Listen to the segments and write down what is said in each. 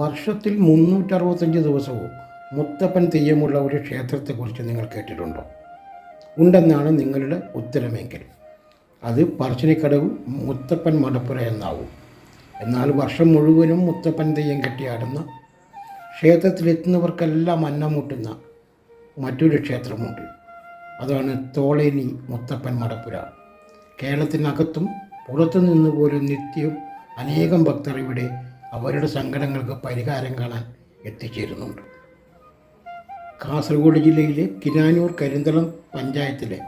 വർഷത്തിൽ 365 ദിവസവും മുത്തപ്പൻ തെയ്യമുള്ള ഒരു ക്ഷേത്രത്തെക്കുറിച്ച് നിങ്ങൾ കേട്ടിട്ടുണ്ടോ? ഉണ്ടെന്നാണ് നിങ്ങളുടെ ഉത്തരമെങ്കിൽ അത് പറശ്ശിനിക്കടവ് മുത്തപ്പൻ മടപ്പുര എന്നാവും. എന്നാൽ വർഷം മുഴുവനും മുത്തപ്പൻ തെയ്യം കെട്ടിയാടുന്ന, ക്ഷേത്രത്തിലെത്തുന്നവർക്കെല്ലാം അന്നം മുട്ടുന്ന മറ്റൊരു ക്ഷേത്രമുണ്ട്. അതാണ് തോളേനി മുത്തപ്പൻ മടപ്പുര. കേരളത്തിനകത്തും പുറത്തു നിന്ന് പോലും നിത്യവും അനേകം ഭക്തർ ഇവിടെ അവരുടെ സങ്കടങ്ങൾക്ക് പരിഹാരം കാണാൻ എത്തിച്ചേരുന്നുണ്ട്. കാസർഗോഡ് ജില്ലയിലെ കിനാനൂർ കരിന്തളം പഞ്ചായത്തിലെ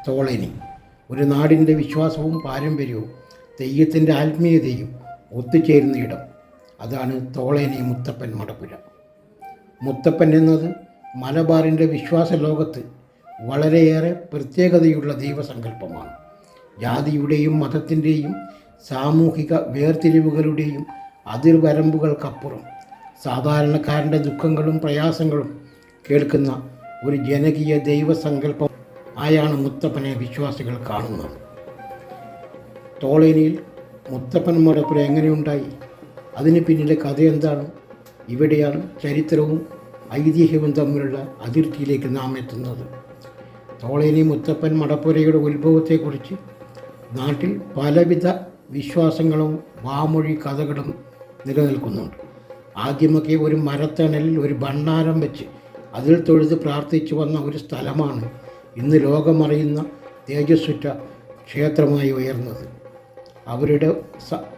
തോളേനി ഒരു നാടിൻ്റെ വിശ്വാസവും പാരമ്പര്യവും തെയ്യത്തിൻ്റെ ആത്മീയതയും ഒത്തുചേരുന്ന ഇടം. അതാണ് തോളേനി മുത്തപ്പൻ മടപ്പുര. മുത്തപ്പൻ എന്നത് മലബാറിൻ്റെ വിശ്വാസ ലോകത്ത് വളരെയേറെ പ്രത്യേകതയുള്ള ദൈവസങ്കല്പമാണ്. ജാതിയുടെയും മതത്തിൻ്റെയും സാമൂഹിക വേർതിരിവുകളുടെയും അതിർവരമ്പുകൾക്കപ്പുറം സാധാരണക്കാരൻ്റെ ദുഃഖങ്ങളും പ്രയാസങ്ങളും കേൾക്കുന്ന ഒരു ജനകീയ ദൈവസങ്കല്പം ആയാണ് മുത്തപ്പനെ വിശ്വാസികൾ കാണുന്നത്. തോളേനിയിൽ മുത്തപ്പൻ മടപ്പുര എങ്ങനെയുണ്ടായി? അതിന് പിന്നിലെ കഥ എന്താണ്? ഇവിടെയാണ് ചരിത്രവും ഐതിഹ്യവും തമ്മിലുള്ള അതിർത്തിയിലേക്ക് നാം എത്തുന്നത്. തോളേനി മുത്തപ്പൻ മടപ്പുരയുടെ ഉത്ഭവത്തെക്കുറിച്ച് നാട്ടിൽ പലവിധ വിശ്വാസങ്ങളും വാമൊഴി കഥകളും നിലനിൽക്കുന്നുണ്ട്. ആദ്യമൊക്കെ ഒരു മരത്തണലിൽ ഒരു ഭണ്ഡാരം വെച്ച് അതിൽ തൊഴുത് പ്രാർത്ഥിച്ചു വന്ന ഒരു സ്ഥലമാണ് ഇന്ന് ലോകമറിയുന്ന തേജസ്സുറ്റ ക്ഷേത്രമായി ഉയർന്നത്. അവരുടെ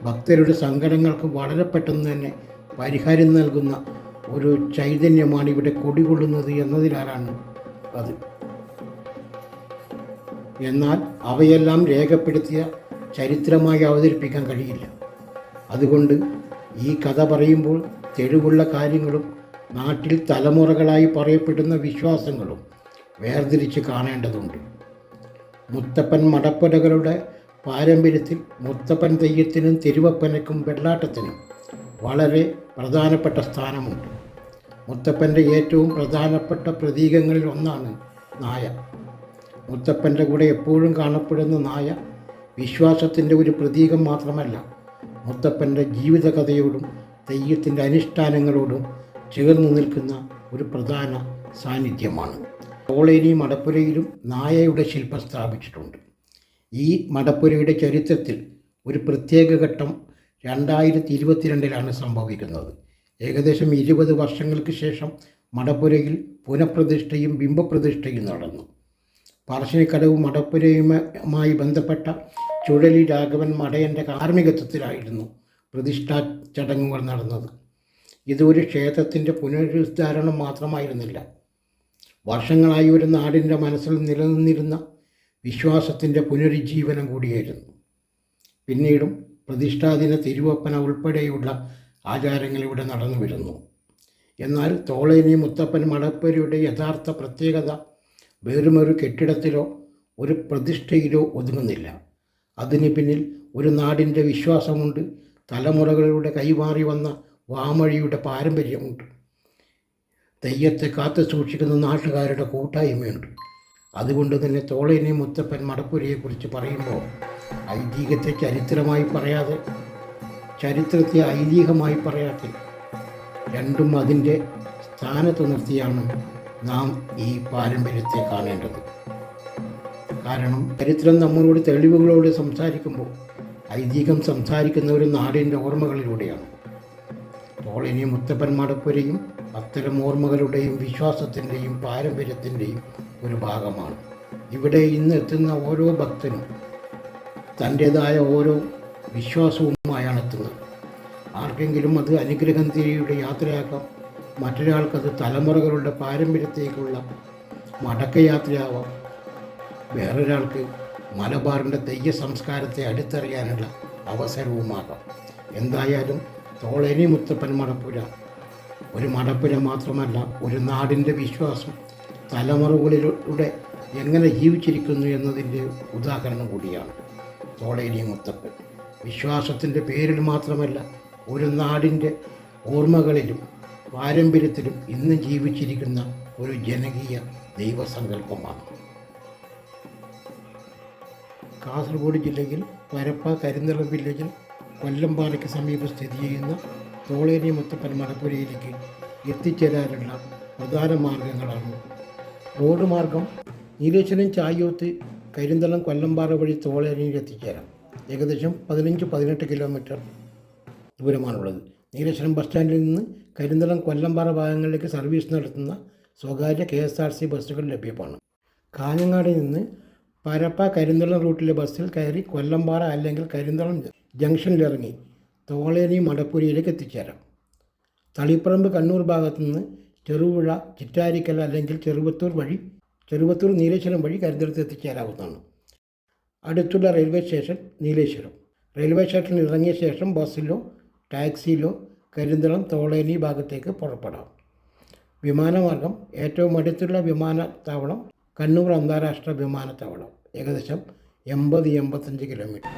ഭക്തരുടെ സങ്കടങ്ങൾക്ക് വളരെ പെട്ടെന്ന് തന്നെ പരിഹാരം നൽകുന്ന ഒരു ചൈതന്യമാണ് ഇവിടെ കുടികൊള്ളുന്നത് എന്നതിനാലാണ് അത്. എന്നാൽ അവയെല്ലാം രേഖപ്പെടുത്തിയ ചരിത്രമായി അവതരിപ്പിക്കാൻ കഴിയില്ല. അതുകൊണ്ട് ഈ കഥ പറയുമ്പോൾ തെളിവുള്ള കാര്യങ്ങളും നാട്ടിൽ തലമുറകളായി പറയപ്പെടുന്ന വിശ്വാസങ്ങളും വേർതിരിച്ച് കാണേണ്ടതുണ്ട്. മുത്തപ്പൻ മടപ്പുരകളുടെ പാരമ്പര്യത്തിൽ മുത്തപ്പൻ തെയ്യത്തിനും തിരുവപ്പനയ്ക്കും വെള്ളാട്ടത്തിനും വളരെ പ്രധാനപ്പെട്ട സ്ഥാനമുണ്ട്. മുത്തപ്പൻ്റെ ഏറ്റവും പ്രധാനപ്പെട്ട പ്രതീകങ്ങളിൽ ഒന്നാണ് നായ. മുത്തപ്പൻ്റെ കൂടെ എപ്പോഴും കാണപ്പെടുന്ന നായ വിശ്വാസത്തിൻ്റെ ഒരു പ്രതീകം മാത്രമല്ല, മുത്തപ്പൻ്റെ ജീവിതകഥയോടും തെയ്യത്തിൻ്റെ അനുഷ്ഠാനങ്ങളോടും ചേർന്ന് നിൽക്കുന്ന ഒരു പ്രധാന സാന്നിധ്യമാണ്. തോളേനി മടപ്പുരയിലും നായയുടെ ശില്പം സ്ഥാപിച്ചിട്ടുണ്ട്. ഈ മടപ്പുരയുടെ ചരിത്രത്തിൽ ഒരു പ്രത്യേക ഘട്ടം 2022 സംഭവിക്കുന്നത്. ഏകദേശം 20 വർഷങ്ങൾക്ക് ശേഷം മടപ്പുരയിൽ പുനഃപ്രതിഷ്ഠയും ബിംബപ്രതിഷ്ഠയും നടന്നു. പറശ്ശിനിക്കടവ് മടപ്പുരയുമായി ബന്ധപ്പെട്ട ചുഴലി രാഘവൻ മടയൻ്റെ കാർമ്മികത്വത്തിലായിരുന്നു പ്രതിഷ്ഠാ ചടങ്ങുകൾ നടന്നത്. ഇതൊരു ക്ഷേത്രത്തിൻ്റെ പുനരുദ്ധാരണം മാത്രമായിരുന്നില്ല, വർഷങ്ങളായി ഒരു നാടിൻ്റെ മനസ്സിൽ നിലനിന്നിരുന്ന വിശ്വാസത്തിൻ്റെ പുനരുജ്ജീവനം കൂടിയായിരുന്നു. പിന്നീടും പ്രതിഷ്ഠാദിന തിരുവപ്പന ഉൾപ്പെടെയുള്ള ആചാരങ്ങൾ ഇവിടെ നടന്നു വരുന്നു. എന്നാൽ തോളേനി മുത്തപ്പൻ മടപ്പുരയുടെ യഥാർത്ഥ പ്രത്യേകത വെറുമൊരു കെട്ടിടത്തിലോ ഒരു പ്രതിഷ്ഠയിലോ ഒതുങ്ങുന്നില്ല. അതിന് പിന്നിൽ ഒരു നാടിൻ്റെ വിശ്വാസമുണ്ട്, തലമുറകളിലൂടെ കൈമാറി വന്ന വാമൊഴിയുടെ പാരമ്പര്യമുണ്ട്, തെയ്യത്തെ കാത്തു സൂക്ഷിക്കുന്ന നാട്ടുകാരുടെ കൂട്ടായ്മയുണ്ട്. അതുകൊണ്ട് തന്നെ തോളേനി മുത്തപ്പൻ മടപ്പുരയെക്കുറിച്ച് പറയുമ്പോൾ ഐതിഹ്യത്തെ ചരിത്രമായി പറയാതെ, ചരിത്രത്തെ ഐതിഹ്യമായി പറയാതെ, രണ്ടും അതിൻ്റെ സ്ഥാനത്ത് നിർത്തിയാണ് നാം ഈ പാരമ്പര്യത്തെ കാണേണ്ടത്. കാരണം ചരിത്രം നമ്മളോട് തെളിവുകളോട് സംസാരിക്കുമ്പോൾ ഐതിഹ്യം സംസാരിക്കുന്ന ഒരു നാടിൻ്റെ ഓർമ്മകളിലൂടെയാണ്. തോളേനി മുത്തപ്പൻ മടപ്പുരയും അത്തരം ഓർമ്മകളുടെയും വിശ്വാസത്തിൻ്റെയും പാരമ്പര്യത്തിൻ്റെയും ഒരു ഭാഗമാണ്. ഇവിടെ ഇന്ന് എത്തുന്ന ഓരോ ഭക്തനും തൻ്റേതായ ഓരോ വിശ്വാസവുമായാണ് എത്തുന്നത്. ആർക്കെങ്കിലും അത് അനുഗ്രഹം തേടിയുടെ യാത്രയാക്കാം, മറ്റൊരാൾക്കത് തലമുറകളുടെ പാരമ്പര്യത്തേക്കുള്ള മടക്കയാത്രയാവാം, വേറൊരാൾക്ക് മലബാറിൻ്റെ തെയ്യ സംസ്കാരത്തെ അടുത്തറിയാനുള്ള അവസരവുമാകാം. എന്തായാലും തോളേനി മുത്തപ്പൻ മടപ്പുര ഒരു മടപ്പുര മാത്രമല്ല, ഒരു നാടിൻ്റെ വിശ്വാസം തലമുറകളിലൂടെ എങ്ങനെ ജീവിച്ചിരിക്കുന്നു എന്നതിൻ്റെ ഉദാഹരണം കൂടിയാണ് തോളേനി മുത്തപ്പൻ. വിശ്വാസത്തിൻ്റെ പേരിൽ മാത്രമല്ല, ഒരു നാടിൻ്റെ ഓർമ്മകളിലും പാരമ്പര്യത്തിലും ഇന്ന് ജീവിച്ചിരിക്കുന്ന ഒരു ജനകീയ ദൈവസങ്കല്പമാണ്. കാസർഗോഡ് ജില്ലയിൽ പരപ്പ കരിന്തളം വില്ലേജിൽ കൊല്ലംപാറയ്ക്ക് സമീപം സ്ഥിതി ചെയ്യുന്ന തോളേരി മുത്തപ്പൻ മടപ്പുരയിലേക്ക് എത്തിച്ചേരാനുള്ള പ്രധാന മാർഗങ്ങളാണ്. റോഡ് മാർഗം നീലേശ്വരം ചായോത്ത് കരിന്തളം കൊല്ലമ്പാറ വഴി തോളേരിയിൽ എത്തിച്ചേരാം. ഏകദേശം 15-18 കിലോമീറ്റർ ദൂരമാണുള്ളത്. നീലേശ്വരം ബസ് സ്റ്റാൻഡിൽ നിന്ന് കരിന്തളം കൊല്ലമ്പാറ ഭാഗങ്ങളിലേക്ക് സർവീസ് നടത്തുന്ന സ്വകാര്യ KSRTC ബസ്സുകൾ ലഭ്യമാണ്. കാഞ്ഞങ്ങാട് നിന്ന് പരപ്പ കരിന്തളം റൂട്ടിലെ ബസ്സിൽ കയറി കൊല്ലമ്പാറ അല്ലെങ്കിൽ കരിന്തളം ജംഗ്ഷനിലിറങ്ങി തോളേരി മടപ്പുരയിലേക്ക് എത്തിച്ചേരാം. തളിപ്പറമ്പ് കണ്ണൂർ ഭാഗത്തു നിന്ന് ചെറുപുഴ ചിറ്റാരിക്കൽ അല്ലെങ്കിൽ ചെറുവത്തൂർ നീലേശ്വരം വഴി കരിന്തളത്ത് എത്തിച്ചേരാവുന്നതാണ്. അടുത്തുള്ള റെയിൽവേ സ്റ്റേഷൻ നീലേശ്വരം. റെയിൽവേ സ്റ്റേഷനിൽ ഇറങ്ങിയ ശേഷം ബസ്സിലോ ടാക്സിയിലോ കരിന്തളം തോളേരി ഭാഗത്തേക്ക് പുറപ്പെടാം. വിമാനമാർഗം ഏറ്റവും അടുത്തുള്ള വിമാനത്താവളം കണ്ണൂർ അന്താരാഷ്ട്ര വിമാനത്താവളം, ഏകദേശം 80-85 കിലോമീറ്റർ.